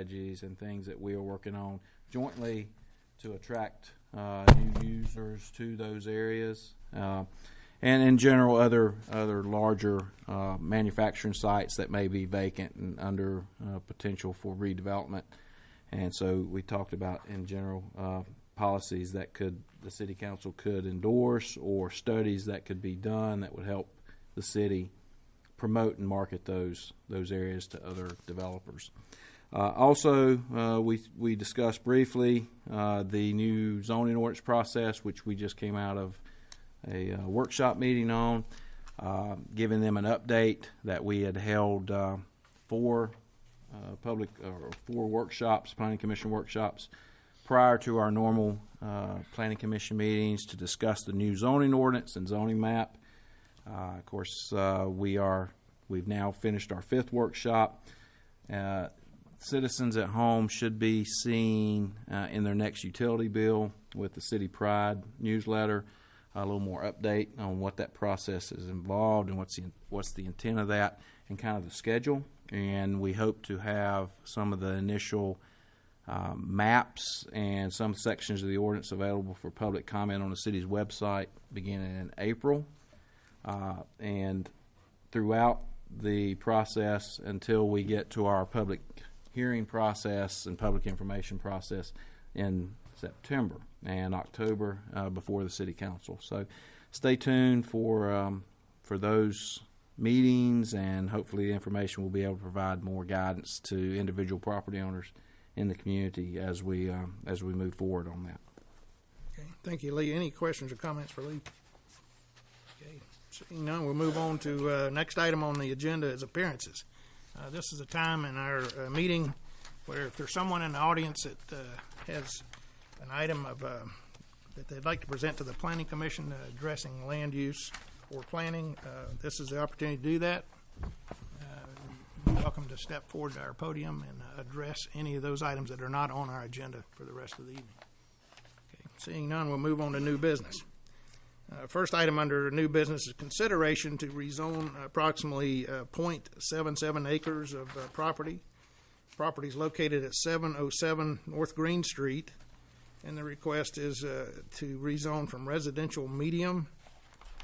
strategies and things that we are working on jointly to attract new users to those areas, and in general other larger manufacturing sites that may be vacant and under potential for redevelopment. And so we talked about in general policies that the city council could endorse, or studies that could be done that would help the city promote and market those areas to other developers. Also, we discussed briefly the new zoning ordinance process, which we just came out of a workshop meeting on, giving them an update that we had held four workshops, planning commission workshops, prior to our normal planning commission meetings to discuss the new zoning ordinance and zoning map. Of course, we've now finished our fifth workshop. Citizens at home should be seeing in their next utility bill with the City Pride newsletter a little more update on what that process is involved and what's the intent of that and kind of the schedule. And we hope to have some of the initial maps and some sections of the ordinance available for public comment on the city's website beginning in April. And throughout the process until we get to our public hearing process and public information process in September and October before the city council. So stay tuned for those meetings, and hopefully the information will be able to provide more guidance to individual property owners in the community as we move forward on that. Okay, thank you, Lee. Any questions or comments for Lee? Okay, seeing none, we'll move on to next item on the agenda is appearances. This is a time in our meeting where if there's someone in the audience that has an item of that they'd like to present to the Planning Commission addressing land use or planning, this is the opportunity to do that. You're welcome to step forward to our podium and address any of those items that are not on our agenda for the rest of the evening. Okay. Seeing none, we'll move on to new business. First item under new business is consideration to rezone approximately 0.77 acres of property. Property is located at 707 North Green Street, and the request is to rezone from residential medium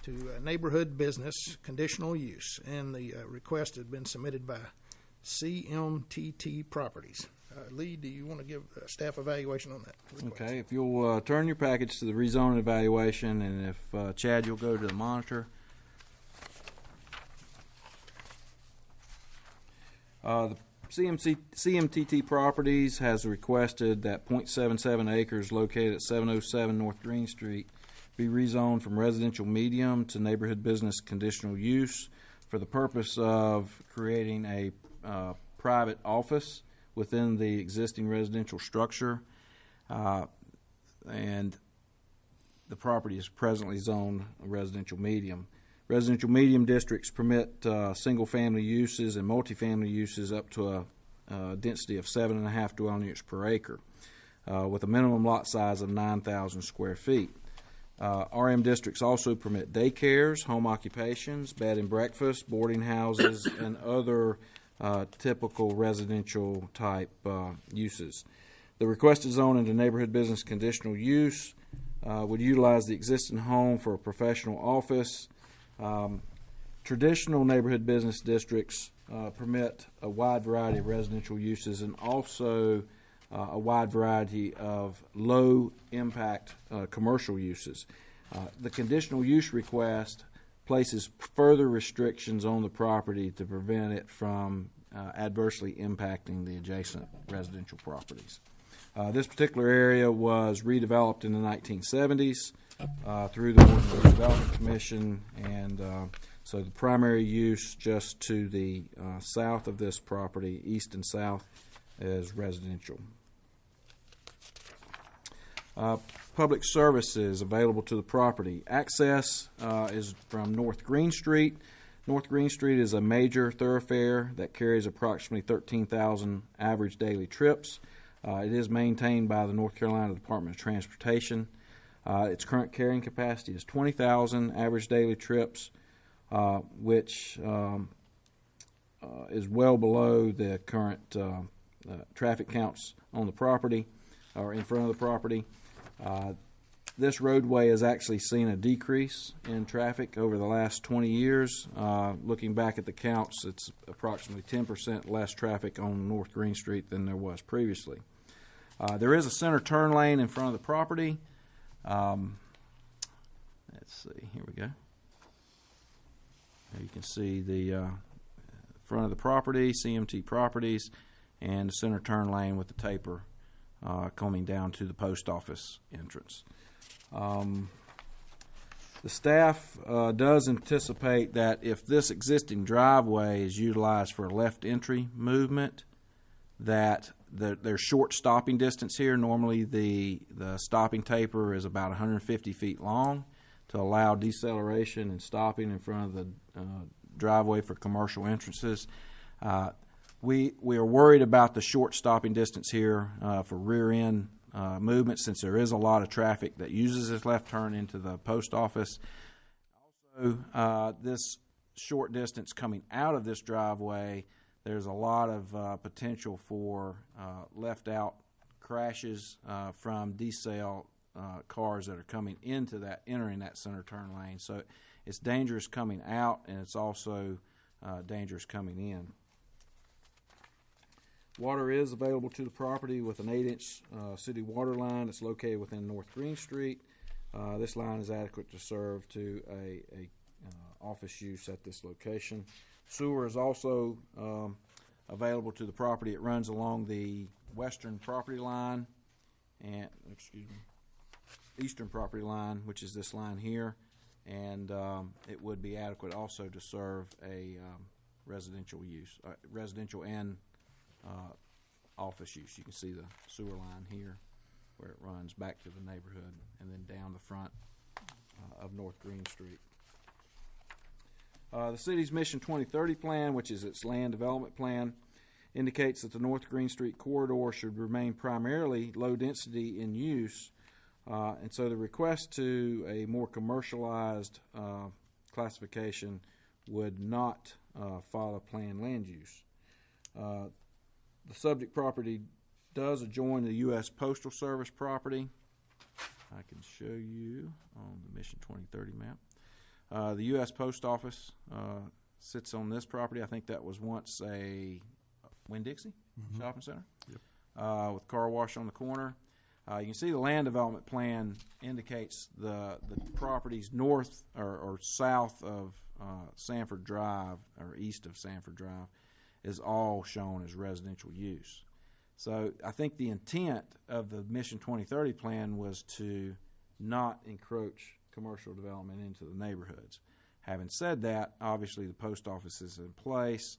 to neighborhood business conditional use, and the request has been submitted by CMTT Properties. Lee, do you want to give a staff evaluation on that request? Okay, if you'll turn your package to the rezoning evaluation, and if Chad, you'll go to the monitor. The CMTT Properties has requested that 0.77 acres located at 707 North Green Street be rezoned from residential medium to neighborhood business conditional use for the purpose of creating a private office within the existing residential structure, and the property is presently zoned residential medium. Residential medium districts permit single-family uses and multifamily uses up to a density of 7.5 dwelling units per acre, with a minimum lot size of 9,000 square feet. RM districts also permit daycares, home occupations, bed and breakfast, boarding houses, and other typical residential type uses. The requested zone into neighborhood business conditional use would utilize the existing home for a professional office. Traditional neighborhood business districts permit a wide variety of residential uses and also a wide variety of low impact commercial uses. The conditional use request places further restrictions on the property to prevent it from adversely impacting the adjacent residential properties. This particular area was redeveloped in the 1970s through the Morganton Development Commission, and so the primary use just to the south of this property, east and south, is residential. Public services available to the property. Access is from North Green Street. North Green Street is a major thoroughfare that carries approximately 13,000 average daily trips. It is maintained by the North Carolina Department of Transportation. Its current carrying capacity is 20,000 average daily trips, which is well below the current traffic counts on the property or in front of the property. This roadway has actually seen a decrease in traffic over the last 20 years. Looking back at the counts, it's approximately 10% less traffic on North Green Street than there was previously. There is a center turn lane in front of the property. Let's see, here we go. You can see the front of the property, CMTT Properties, and the center turn lane with the taper coming down to the post office entrance. The staff does anticipate that if this existing driveway is utilized for a left entry movement, that there's short stopping distance here. Normally the stopping taper is about 150 feet long to allow deceleration and stopping in front of the driveway for commercial entrances. We are worried about the short stopping distance here for rear end movement, since there is a lot of traffic that uses this left turn into the post office. Also, this short distance coming out of this driveway, there's a lot of potential for left out crashes from decel cars that are coming into that, entering that center turn lane. So it's dangerous coming out, and it's also dangerous coming in. Water is available to the property with an 8-inch city water line that's located within North Green Street. This line is adequate to serve to a office use at this location. Sewer is also available to the property. It runs along the western property line and eastern property line, which is this line here, and it would be adequate also to serve a residential use, residential and office use. You can see the sewer line here where it runs back to the neighborhood and then down the front of North Green Street. The city's Mission 2030 plan, which is its land development plan, indicates that the North Green Street corridor should remain primarily low density in use, and so the request to a more commercialized classification would not follow planned land use. The subject property does adjoin the U.S. Postal Service property. I can show you on the Mission 2030 map. The U.S. Post Office sits on this property. I think that was once a Winn-Dixie shopping center, with car wash on the corner. You can see the land development plan indicates the properties north or south of Sanford Drive, or east of Sanford Drive, is all shown as residential use. So I think the intent of the Mission 2030 plan was to not encroach commercial development into the neighborhoods. Having said that, obviously the post office is in place.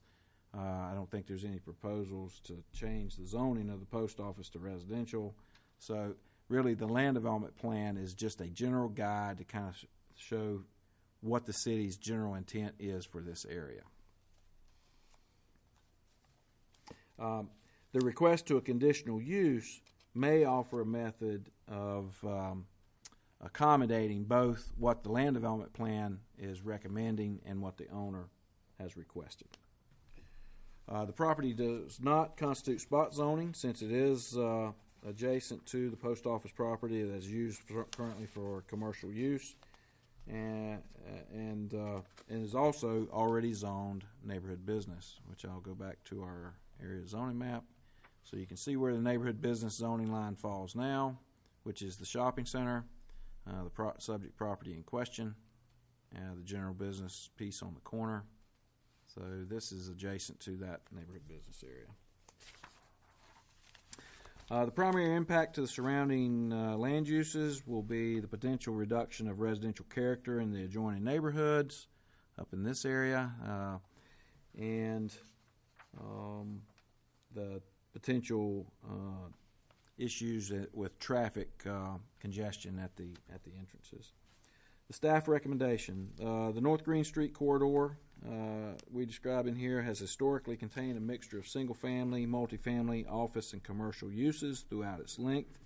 I don't think there's any proposals to change the zoning of the post office to residential. So really the land development plan is just a general guide to kind of show what the city's general intent is for this area. The request to a conditional use may offer a method of accommodating both what the land development plan is recommending and what the owner has requested. The property does not constitute spot zoning, since it is adjacent to the post office property that is used currently for commercial use, and is also already zoned neighborhood business, which I'll go back to our area zoning map. So you can see where the neighborhood business zoning line falls now, which is the shopping center, the subject property in question, the general business piece on the corner. So this is adjacent to that neighborhood business area. The primary impact to the surrounding land uses will be the potential reduction of residential character in the adjoining neighborhoods up in this area, and the potential issues with traffic congestion at the entrances. The staff recommendation: the North Green Street corridor we describe in here has historically contained a mixture of single-family, multifamily, office, and commercial uses throughout its length.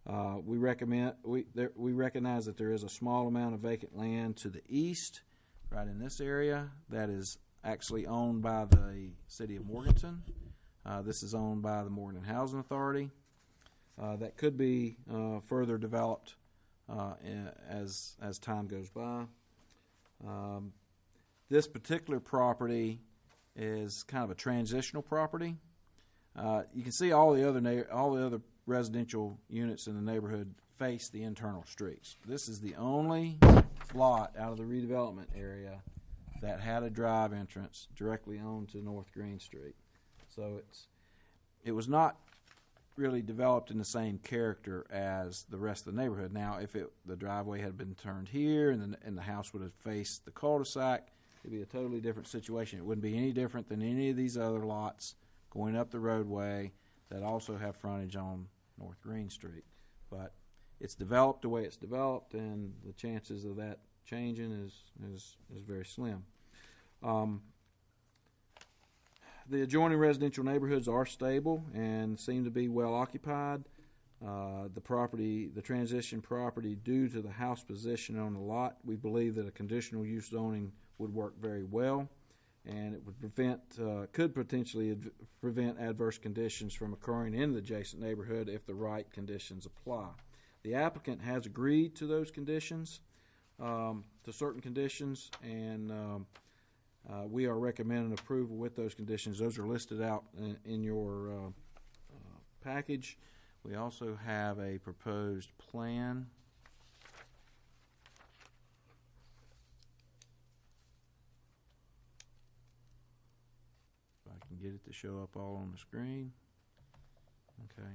We recognize that there is a small amount of vacant land to the east, right in this area, that is actually owned by the city of Morganton. This is owned by the Morganton Housing Authority. That could be further developed as time goes by. This particular property is kind of a transitional property. You can see all the other residential units in the neighborhood face the internal streets. This is the only lot out of the redevelopment area that had a drive entrance directly onto North Green Street. So it was not really developed in the same character as the rest of the neighborhood. Now, if the driveway had been turned here and the house would have faced the cul-de-sac, it'd be a totally different situation. It wouldn't be any different than any of these other lots going up the roadway that also have frontage on North Green Street. But it's developed the way it's developed, and the chances of that changing is very slim. The adjoining residential neighborhoods are stable and seem to be well occupied. The transition property, due to the house position on the lot, we believe that a conditional use zoning would work very well, and it would could potentially prevent adverse conditions from occurring in the adjacent neighborhood if the right conditions apply. The applicant has agreed to those conditions, to certain conditions, and we are recommending approval with those conditions. Those are listed out in your package. We also have a proposed plan. If I can get it to show up all on the screen. Okay.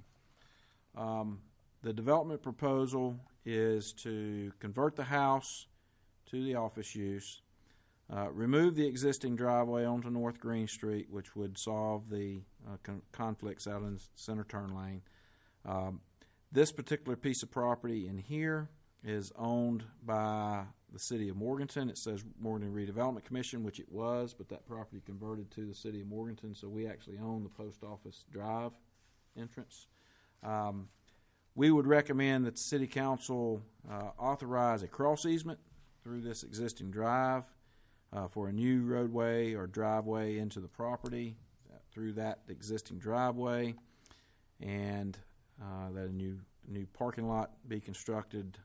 The development proposal is to convert the house to the office use, remove the existing driveway onto North Green Street, which would solve the conflicts out in the center turn lane. This particular piece of property in here is owned by the City of Morganton. It says Morganton Redevelopment Commission, which it was, but that property converted to the City of Morganton, so we actually own the Post Office Drive entrance. We would recommend that the City Council authorize a cross easement through this existing drive for a new roadway or driveway into the property through that existing driveway, and that a new parking lot be constructed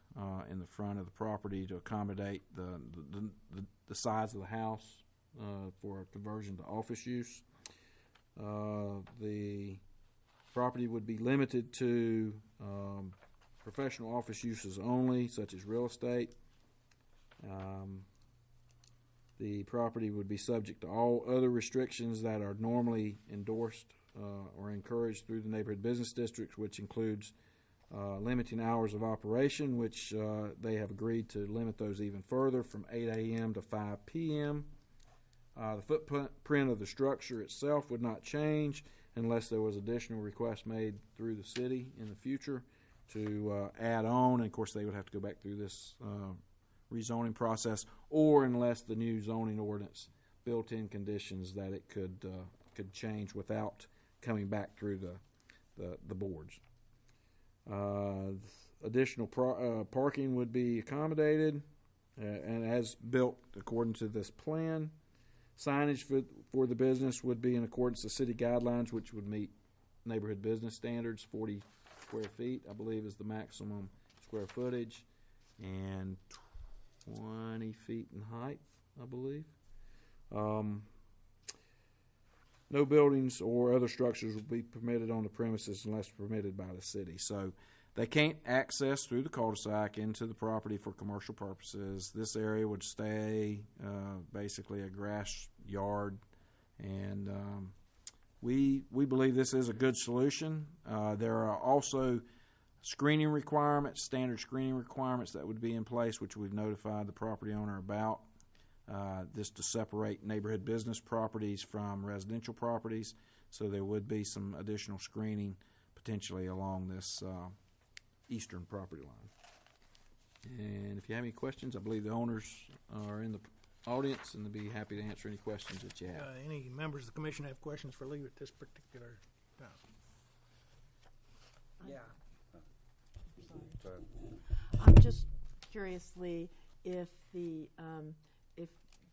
in the front of the property to accommodate the size of the house for a conversion to office use. The property would be limited to professional office uses only, such as real estate. The property would be subject to all other restrictions that are normally endorsed or encouraged through the neighborhood business districts, which includes limiting hours of operation, which they have agreed to limit those even further from 8 a.m. to 5 p.m. The footprint of the structure itself would not change unless there was additional requests made through the city in the future to add on. And of course, they would have to go back through this rezoning process, or unless the new zoning ordinance built in conditions that it could change without coming back through the boards. Additional parking would be accommodated and as built according to this plan. Signage for the business would be in accordance to city guidelines, which would meet neighborhood business standards. 40 square feet, I believe, is the maximum square footage, and 20 feet in height, I believe. No buildings or other structures will be permitted on the premises unless permitted by the city. So they can't access through the cul-de-sac into the property for commercial purposes. This area would stay basically a grass yard, and we believe this is a good solution. There are also screening requirements, standard screening requirements that would be in place, which we've notified the property owner about. This to separate neighborhood business properties from residential properties, so there would be some additional screening potentially along this eastern property line. And if you have any questions, I believe the owners are in the audience, and they'll be happy to answer any questions that you have. Any members of the commission have questions for Lee at this particular time? Yeah. I'm just curiously if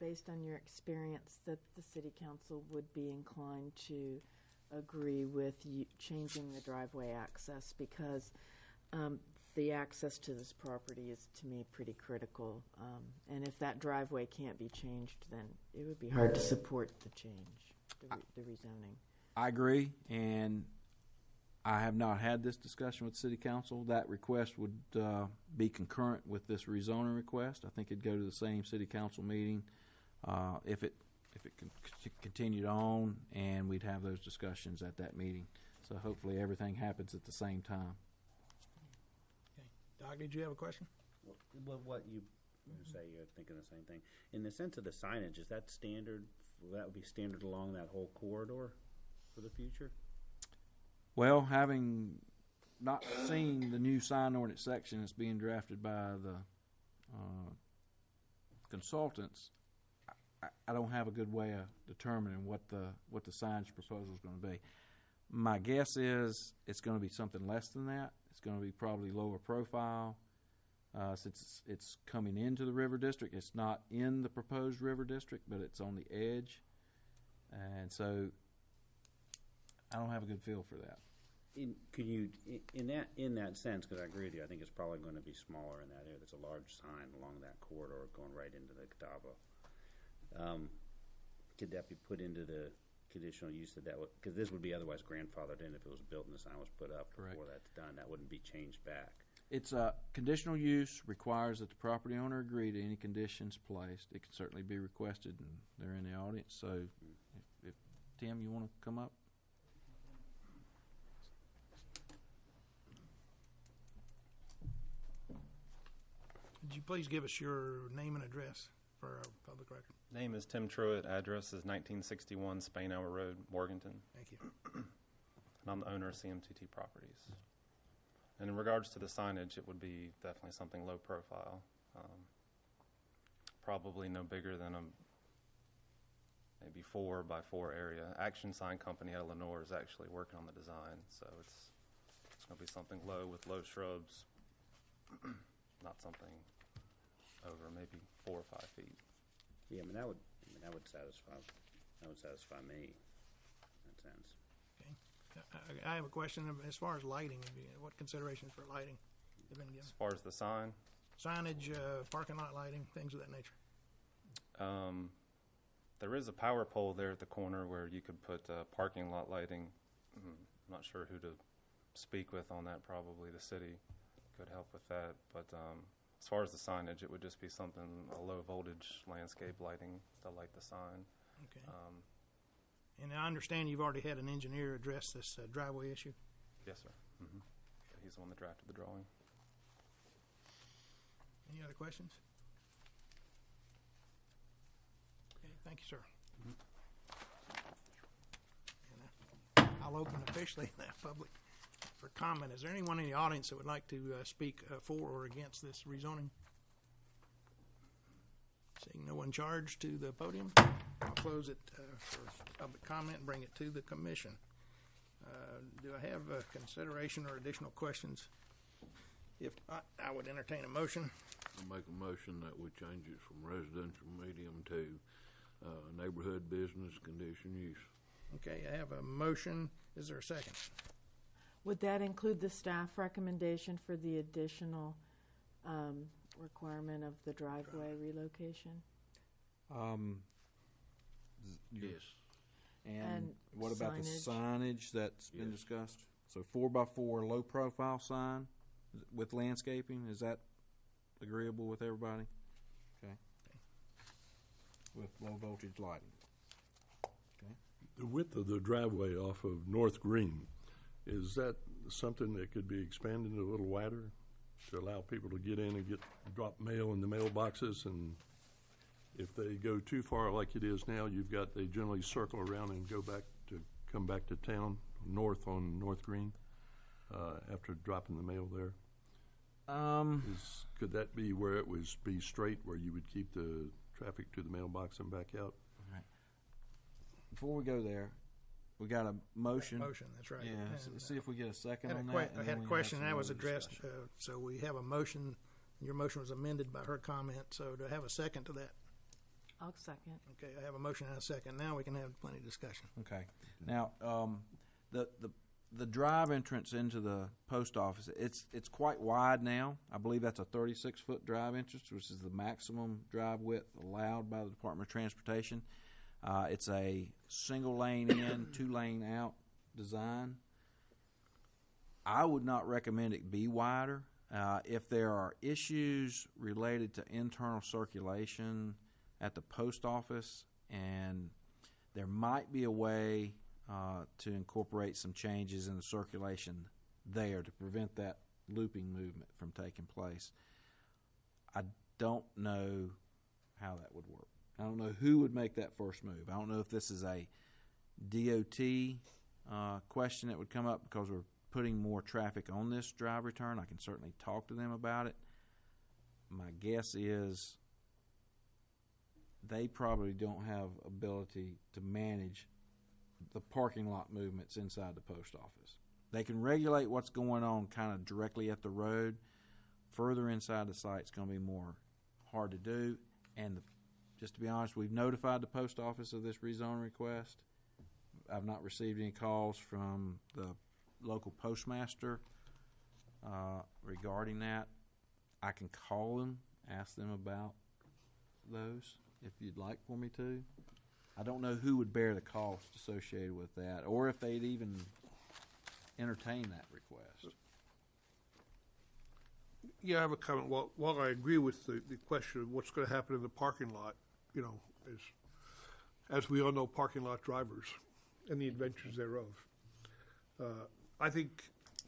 based on your experience that the city council would be inclined to agree with you changing the driveway access because the access to this property is, to me, pretty critical. And if that driveway can't be changed, then it would be hard to support the change, the rezoning. I agree, and I have not had this discussion with City Council. That request would be concurrent with this rezoning request. I think it'd go to the same City Council meeting if it continued on, and we'd have those discussions at that meeting. So hopefully everything happens at the same time. Okay. Doc, did you have a question? Well, what you say, you're thinking the same thing. In the sense of the signage, is that standard? That would be standard along that whole corridor for the future? Well, having not seen the new sign ordinance section that's being drafted by the consultants, I don't have a good way of determining what the signage proposal is going to be. My guess is it's going to be something less than that. It's going to be probably lower profile since it's coming into the river district. It's not in the proposed river district, but it's on the edge, and so I don't have a good feel for that. In that sense, because I agree with you, I think it's probably going to be smaller in that area. There's a large sign along that corridor going right into the Catawba. Could that be put into the conditional use because this would be otherwise grandfathered in if it was built and the sign was put up before Correct. that's done. That wouldn't be changed back. It's a conditional use requires that the property owner agree to any conditions placed. It can certainly be requested, and they're in the audience. So, if Tim, you want to come up? Would you please give us your name and address for our public record? Name is Tim Truitt. Address is 1961 Spainhour Road, Morganton. Thank you. And I'm the owner of CMTT Properties. And in regards to the signage, it would be definitely something low profile. Probably no bigger than a maybe 4x4 area. Action Sign Company out of Lenore is actually working on the design, so it's going to be something low with low shrubs, not something over maybe 4 or 5 feet. Yeah, that would satisfy. That would satisfy me in that sense. Okay. I have a question as far as lighting. What considerations for lighting have been given? As far as the sign, Signage, parking lot lighting, things of that nature. there is a power pole there at the corner where you could put parking lot lighting. I'm not sure who to speak with on that. Probably the city could help with that. But as far as the signage, it would just be something, a low voltage landscape lighting to light the sign. Okay. And I understand you've already had an engineer address this driveway issue. Yes, sir. Mm-hmm. He's the one that drafted the drawing. Any other questions? Okay, thank you, sir. And I'll open officially that public for comment. Is there anyone in the audience that would like to speak for or against this rezoning? Seeing no one charged to the podium, I'll close it for public comment and bring it to the commission. Do I have consideration or additional questions? If not, I would entertain a motion. I'll make a motion that we change it from residential medium to neighborhood business conditional use. Okay, I have a motion. Is there a second? Would that include the staff recommendation for the additional requirement of the driveway relocation? Yes. And what about the signage? signage that's been Yes. discussed? So 4x4 low profile sign with landscaping, is that agreeable with everybody? Okay. With low voltage lighting. Okay. The width of the driveway off of North Green, is that something that could be expanded a little wider to allow people to get in and drop mail in the mailboxes? And if they go too far like it is now, they generally circle around and come back to town north on North Green after dropping the mail there. Could that be where it would be straight, where you would keep the traffic to the mailbox and back out? All right. Before we go there, we got a motion. Motion, that's right. Yeah. And, See if we get a second I on that. had and then a we question have that some was other addressed. discussion. So we have a motion. Your motion was amended by her comment. So to have a second to that. I'll second. Okay, I have a motion and a second. Now we can have plenty of discussion. Okay. Now, The drive entrance into the post office, it's quite wide now. I believe that's a 36-foot drive entrance, which is the maximum drive width allowed by the Department of Transportation. It's a single lane in, 2 lane out design. I would not recommend it be wider. If there are issues related to internal circulation at the post office, and there might be a way to incorporate some changes in the circulation there to prevent that looping movement from taking place. I don't know how that would work. I don't know who would make that first move. I don't know if this is a DOT question that would come up because we're putting more traffic on this drive return. I can certainly talk to them about it. My guess is they probably don't have ability to manage the parking lot movements inside the post office. They can regulate what's going on kind of directly at the road. Further inside the site, it's going to be more hard to do. And just to be honest, we've notified the post office of this rezone request. I've not received any calls from the local postmaster regarding that. I can call them, ask them about those if you'd like for me to. I don't know who would bear the cost associated with that, or if they'd even entertain that request. Yeah, I have a comment. While I agree with the question of what's going to happen in the parking lot, as we all know, parking lot drivers and the adventures thereof, I think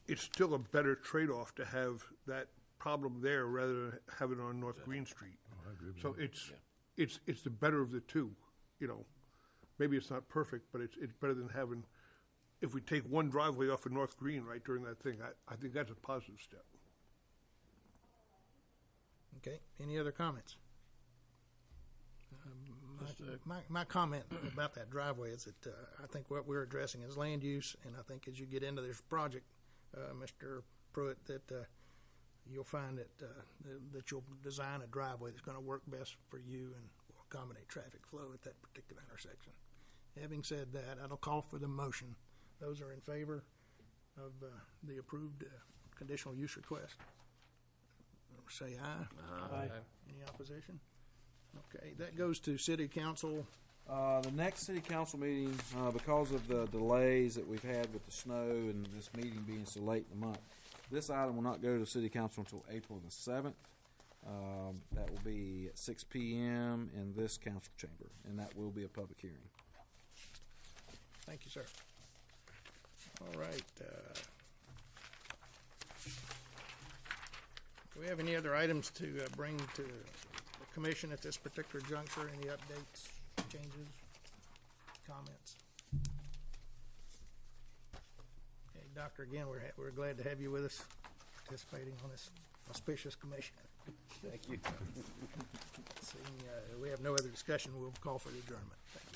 it's still a better trade-off to have that problem there rather than have it on North Green Street. I agree with So you. it's the better of the two. Maybe it's not perfect, but it's better than having. If we take one driveway off of North Green right during that thing, I think that's a positive step. Okay, any other comments? My comment about that driveway is that I think what we're addressing is land use, and I think as you get into this project, Mr. Pruitt, that you'll find that you'll design a driveway that's going to work best for you and will accommodate traffic flow at that particular intersection. Having said that, I'll call for the motion. Those are in favor of the approved conditional use request, say aye. Aye. Any opposition? Okay, that goes to City Council. The next city council meeting, because of the delays that we've had with the snow and this meeting being so late in the month, this item will not go to city council until April the 7th. That will be at 6 p.m. in this council chamber, and that will be a public hearing. Thank you, sir. All right. Do we have any other items to bring to the commission at this particular juncture? Any updates, changes, comments? Okay, Doctor, again, we're glad to have you with us, participating on this auspicious commission. Thank you. Seeing we have no other discussion, we'll call for the adjournment. Thank you.